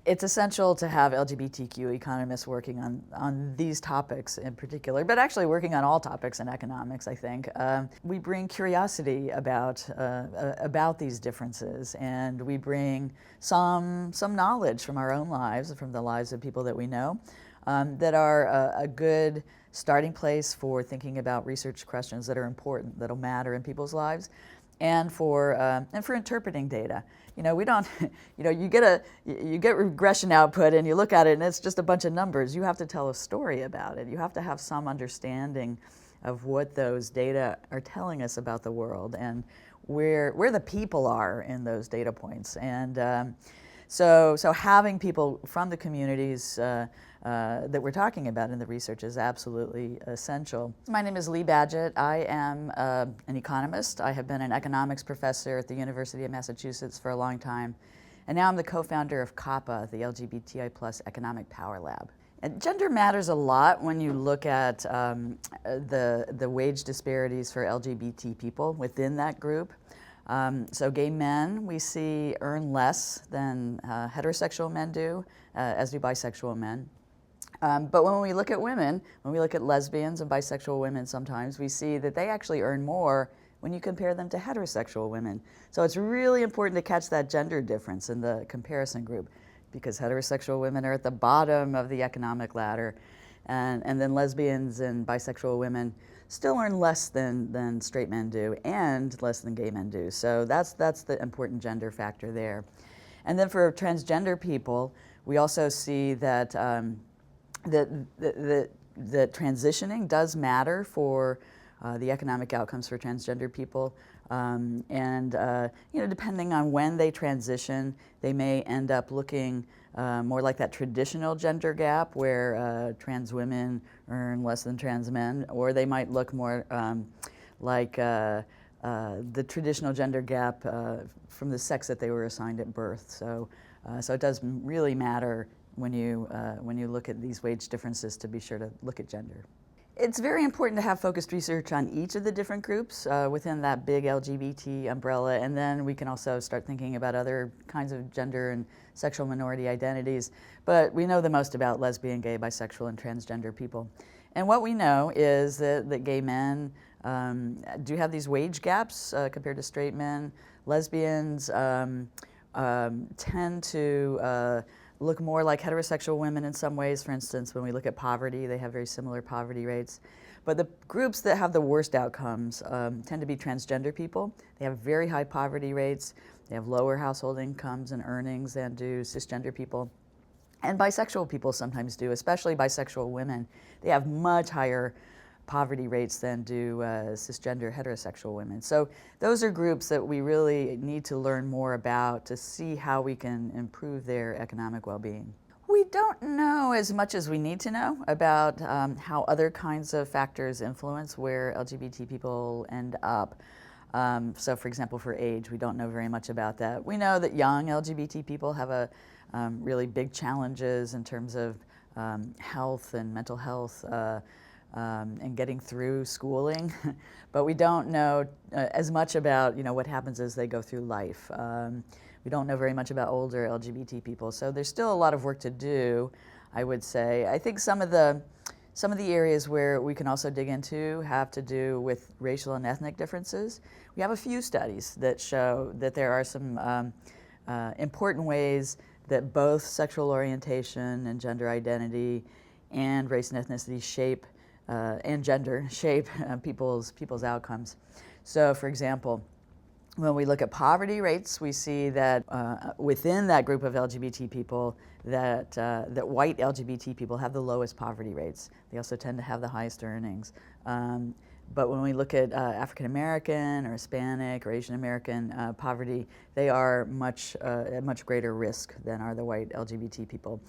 It's essential to have LGBTQ economists working on these topics in particular, but actually working on all topics in economics, I think. We bring curiosity about these differences, and we bring some knowledge from our own lives, from the lives of people that we know, that are a good starting place for thinking about research questions that are important, that'll matter in people's lives, and for interpreting data. We don't, you get regression output and you look at it and it's just a bunch of numbers. You have to tell a story about it. You have to have some understanding of what those data are telling us about the world and where the people are in those data points. And so having people from the communities that we're talking about in the research is absolutely essential. My name is Lee Badgett. I am an economist. I have been an economics professor at the University of Massachusetts for a long time. And now I'm the co-founder of Koppa, the LGBTI Economic Power Lab. And gender matters a lot when you look at the wage disparities for LGBT people within that group. So gay men, we see, earn less than heterosexual men do, as do bisexual men. But when we look at women, when we look at lesbians and bisexual women sometimes, we see that they actually earn more when you compare them to heterosexual women. So it's really important to catch that gender difference in the comparison group, because heterosexual women are at the bottom of the economic ladder, and then lesbians and bisexual women still earn less than straight men do and less than gay men do. So that's the important gender factor there. And then for transgender people, we also see that that transitioning does matter for the economic outcomes for transgender people. Depending on when they transition, they may end up looking more like that traditional gender gap where trans women earn less than trans men, or they might look more like the traditional gender gap from the sex that they were assigned at birth. So it does really matter when you look at these wage differences to be sure to look at gender. It's very important to have focused research on each of the different groups within that big LGBT umbrella, and then we can also start thinking about other kinds of gender and sexual minority identities. But we know the most about lesbian, gay, bisexual, and transgender people. And what we know is that gay men do have these wage gaps compared to straight men. Lesbians tend to look more like heterosexual women in some ways. For instance, when we look at poverty, they have very similar poverty rates. But the groups that have the worst outcomes tend to be transgender people. They have very high poverty rates. They have lower household incomes and earnings than do cisgender people. And bisexual people sometimes do, especially bisexual women. They have much higher poverty rates than do cisgender heterosexual women. So those are groups that we really need to learn more about to see how we can improve their economic well-being. We don't know as much as we need to know about how other kinds of factors influence where LGBT people end up. So for example, for age, we don't know very much about that. We know that young LGBT people have a really big challenges in terms of health and mental health and getting through schooling, but we don't know as much about what happens as they go through life. We don't know very much about older LGBT people, so there's still a lot of work to do, I would say. I think some of the areas where we can also dig into have to do with racial and ethnic differences. We have a few studies that show that there are some important ways that both sexual orientation and gender identity and race and ethnicity shape and gender shape people's outcomes. So for example, when we look at poverty rates, we see that within that group of LGBT people that white LGBT people have the lowest poverty rates. They also tend to have the highest earnings. But when we look at African American or Hispanic or Asian American poverty, they are at much greater risk than are the white LGBT people.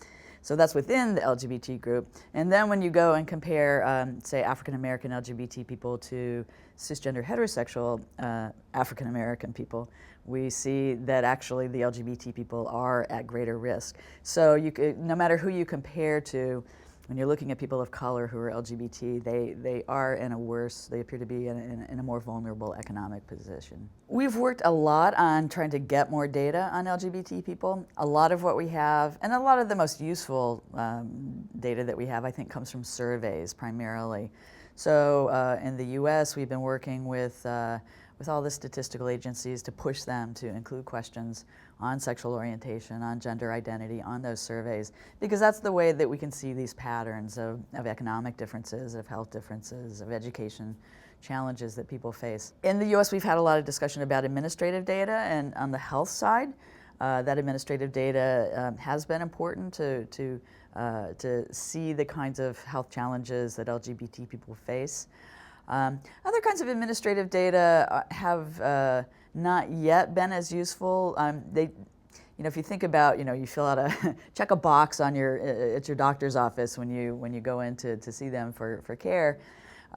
So that's within the LGBT group. And then when you go and compare, say, African American LGBT people to cisgender heterosexual African American people, we see that actually the LGBT people are at greater risk. So no matter who you compare to, when you're looking at people of color who are LGBT, they appear to be in a more vulnerable economic position. We've worked a lot on trying to get more data on LGBT people. A lot of what we have, and a lot of the most useful data that we have, I think, comes from surveys primarily. So in the US, we've been working with all the statistical agencies to push them to include questions on sexual orientation, on gender identity, on those surveys, because that's the way that we can see these patterns of economic differences, of health differences, of education challenges that people face. In the US, we've had a lot of discussion about administrative data, and on the health side, that administrative data has been important to see the kinds of health challenges that LGBT people face. Other kinds of administrative data have not yet been as useful. If you think about, you fill out check a box on at your doctor's office when you go in to see them for care.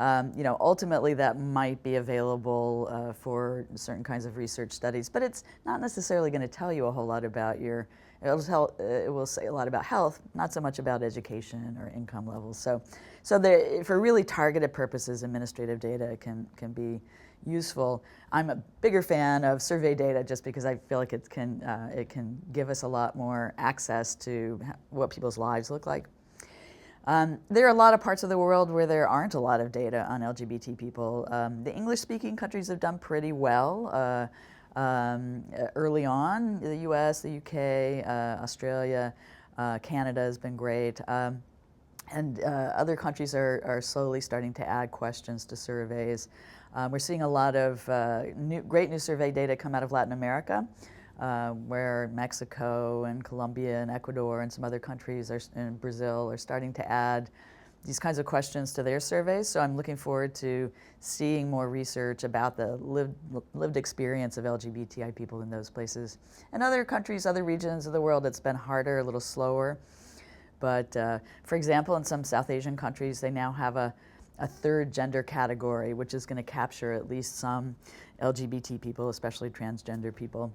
Ultimately that might be available for certain kinds of research studies, but it's not necessarily going to tell you a whole lot about it will say a lot about health, not so much about education or income levels. So for really targeted purposes, administrative data can be useful. I'm a bigger fan of survey data just because I feel like it can give us a lot more access to what people's lives look like. There are a lot of parts of the world where there aren't a lot of data on LGBT people. The English-speaking countries have done pretty well. Early on, the US, the UK, Australia, Canada has been great. And other countries are slowly starting to add questions to surveys. We're seeing a lot of great new survey data come out of Latin America, where Mexico and Colombia and Ecuador and some other countries and Brazil are starting to add these kinds of questions to their surveys. So I'm looking forward to seeing more research about the lived experience of LGBTI people in those places. In other countries, other regions of the world, it's been harder, a little slower. But for example, in some South Asian countries, they now have a third gender category, which is going to capture at least some LGBT people, especially transgender people.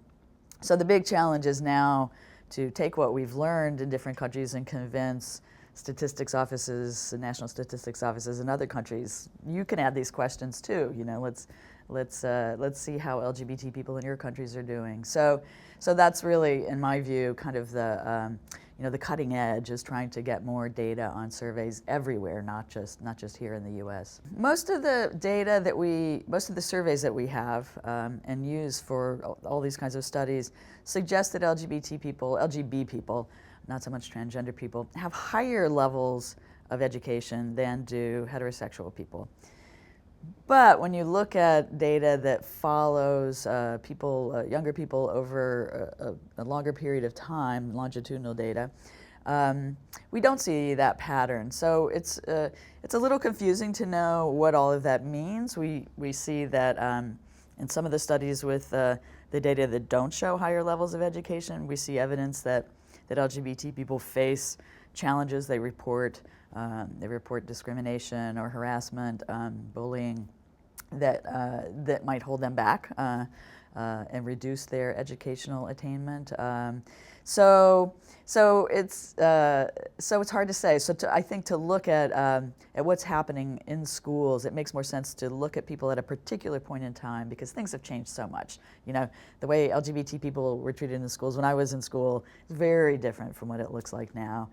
So the big challenge is now to take what we've learned in different countries and convince statistics offices, national statistics offices in other countries, you can add these questions too. Let's see how LGBT people in your countries are doing. So that's really, in my view, kind of the cutting edge is trying to get more data on surveys everywhere, not just here in the U.S. Most of the surveys that we have and use for all these kinds of studies suggest that LGBT people, not so much transgender people, have higher levels of education than do heterosexual people. But when you look at data that follows younger people over a longer period of time, longitudinal data, we don't see that pattern. So it's a little confusing to know what all of that means. We see that in some of the studies with the data that don't show higher levels of education, we see evidence that LGBT people face challenges. They report discrimination or harassment, bullying that might hold them back and reduce their educational attainment. So it's hard to say. So I think to look at what's happening in schools, it makes more sense to look at people at a particular point in time because things have changed so much. The way LGBT people were treated in the schools when I was in school is very different from what it looks like now.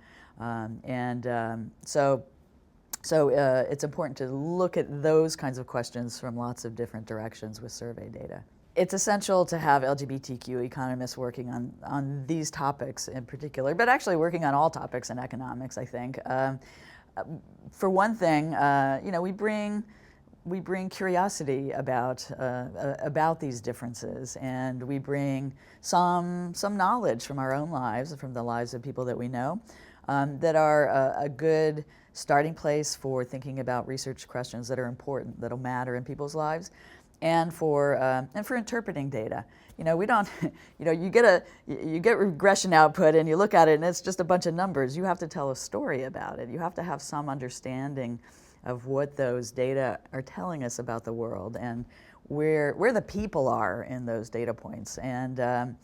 So it's important to look at those kinds of questions from lots of different directions with survey data. It's essential to have LGBTQ economists working on these topics in particular, but actually working on all topics in economics, I think. For one thing, we bring curiosity about these differences, and we bring some knowledge from our own lives, from the lives of people that we know, that are a good starting place for thinking about research questions that are important, that'll matter in people's lives, and for interpreting data. We don't, you get regression output and you look at it and it's just a bunch of numbers. You have to tell a story about it. You have to have some understanding of what those data are telling us about the world and where the people are in those data points. And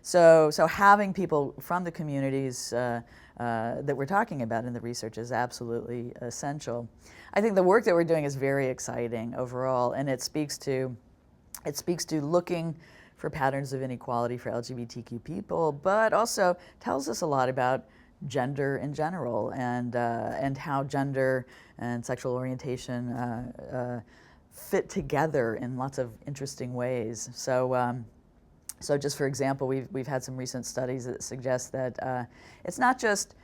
So having people from the communities that we're talking about in the research is absolutely essential. I think the work that we're doing is very exciting overall, and it speaks to looking for patterns of inequality for LGBTQ people, but also tells us a lot about gender in general and how gender and sexual orientation fit together in lots of interesting ways. So just for example, we've had some recent studies that suggest that it's not just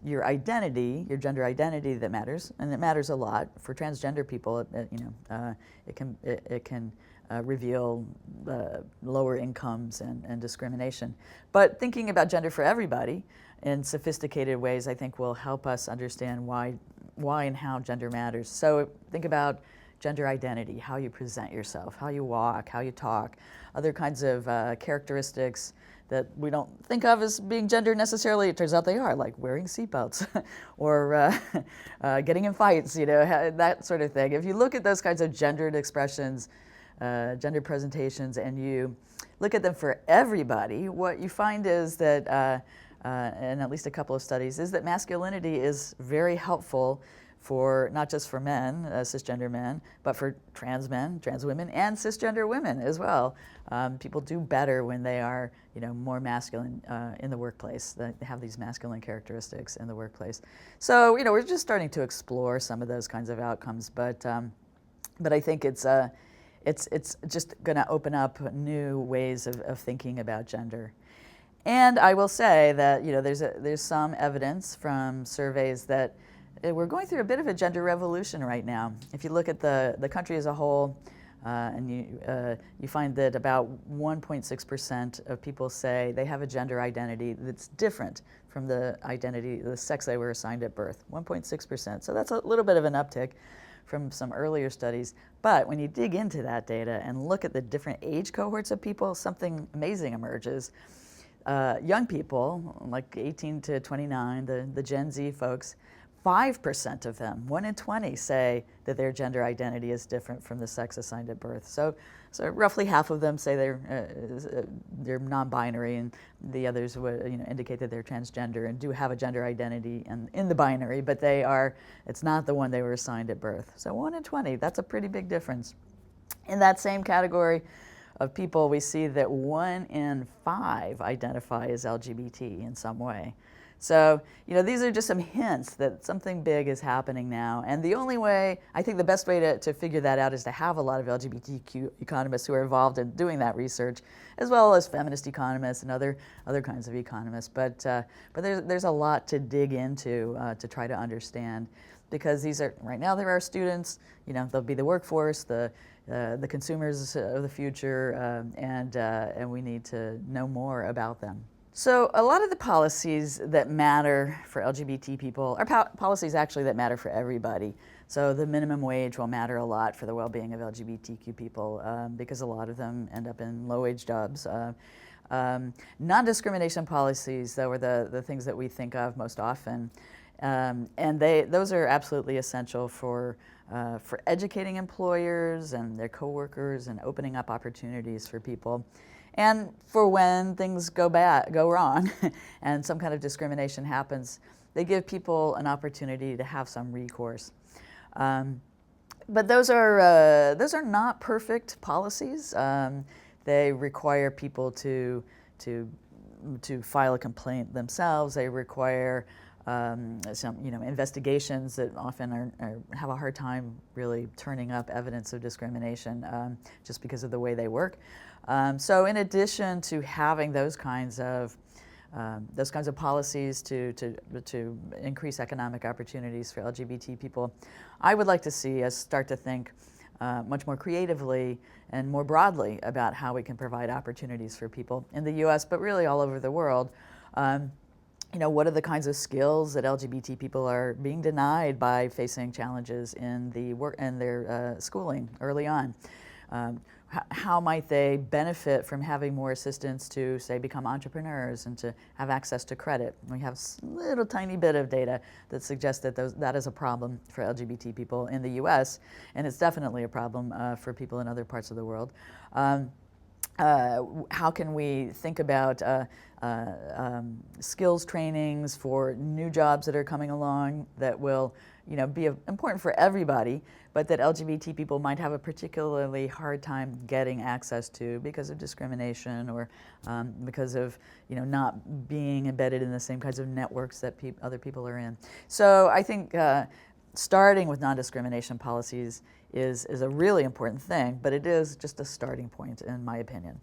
your identity, your gender identity that matters, and it matters a lot for transgender people. It can reveal lower incomes and discrimination. But thinking about gender for everybody in sophisticated ways, I think, will help us understand why and how gender matters. So think about gender identity, how you present yourself, how you walk, how you talk, other kinds of characteristics that we don't think of as being gender necessarily. It turns out they are, like wearing seatbelts or getting in fights, that sort of thing. If you look at those kinds of gendered expressions, gender presentations, and you look at them for everybody, what you find is that, in at least a couple of studies, is that masculinity is very helpful for not just for men, cisgender men, but for trans men, trans women, and cisgender women as well. People do better when they are, more masculine in the workplace. They have these masculine characteristics in the workplace. So, we're just starting to explore some of those kinds of outcomes, but I think it's just going to open up new ways of thinking about gender. And I will say that there's some evidence from surveys that we're going through a bit of a gender revolution right now. If you look at the country as a whole, and you find that about 1.6% of people say they have a gender identity that's different from the sex they were assigned at birth. 1.6%. So that's a little bit of an uptick from some earlier studies. But when you dig into that data and look at the different age cohorts of people, something amazing emerges. Young people, like 18 to 29, the Gen Z folks, 5% of them, 1 in 20, say that their gender identity is different from the sex assigned at birth. So roughly half of them say they're non-binary, and the others would indicate that they're transgender and do have a gender identity in the binary, but it's not the one they were assigned at birth. So 1 in 20, that's a pretty big difference. In that same category of people, we see that 1 in 5 identify as LGBT in some way. So, these are just some hints that something big is happening now. And the only way, I think the best way to figure that out is to have a lot of LGBTQ economists who are involved in doing that research, as well as feminist economists and other kinds of economists. But there's a lot to dig into to try to understand, because right now there are students, they'll be the workforce, the consumers of the future, and we need to know more about them. So a lot of the policies that matter for LGBT people are policies actually that matter for everybody. So the minimum wage will matter a lot for the well-being of LGBTQ people because a lot of them end up in low-wage jobs. Non-discrimination policies, though, are the things that we think of most often. And those are absolutely essential for educating employers and their coworkers and opening up opportunities for people. And for when things go wrong and some kind of discrimination happens, they give people an opportunity to have some recourse. But those are not perfect policies. They require people to file a complaint themselves. They require some investigations that often have a hard time really turning up evidence of discrimination just because of the way they work. So in addition to having those kinds of policies to increase economic opportunities for LGBT people, I would like to see us start to think much more creatively and more broadly about how we can provide opportunities for people in the U.S., but really all over the world. What are the kinds of skills that LGBT people are being denied by facing challenges in their schooling early on? How might they benefit from having more assistance to, say, become entrepreneurs and to have access to credit? We have a little tiny bit of data that suggests that that is a problem for LGBT people in the U.S., and it's definitely a problem for people in other parts of the world. how can we think about skills trainings for new jobs that are coming along that will, be important for everybody, but that LGBT people might have a particularly hard time getting access to because of discrimination or because of, not being embedded in the same kinds of networks that other people are in. So I think starting with non-discrimination policies is a really important thing, but it is just a starting point, in my opinion.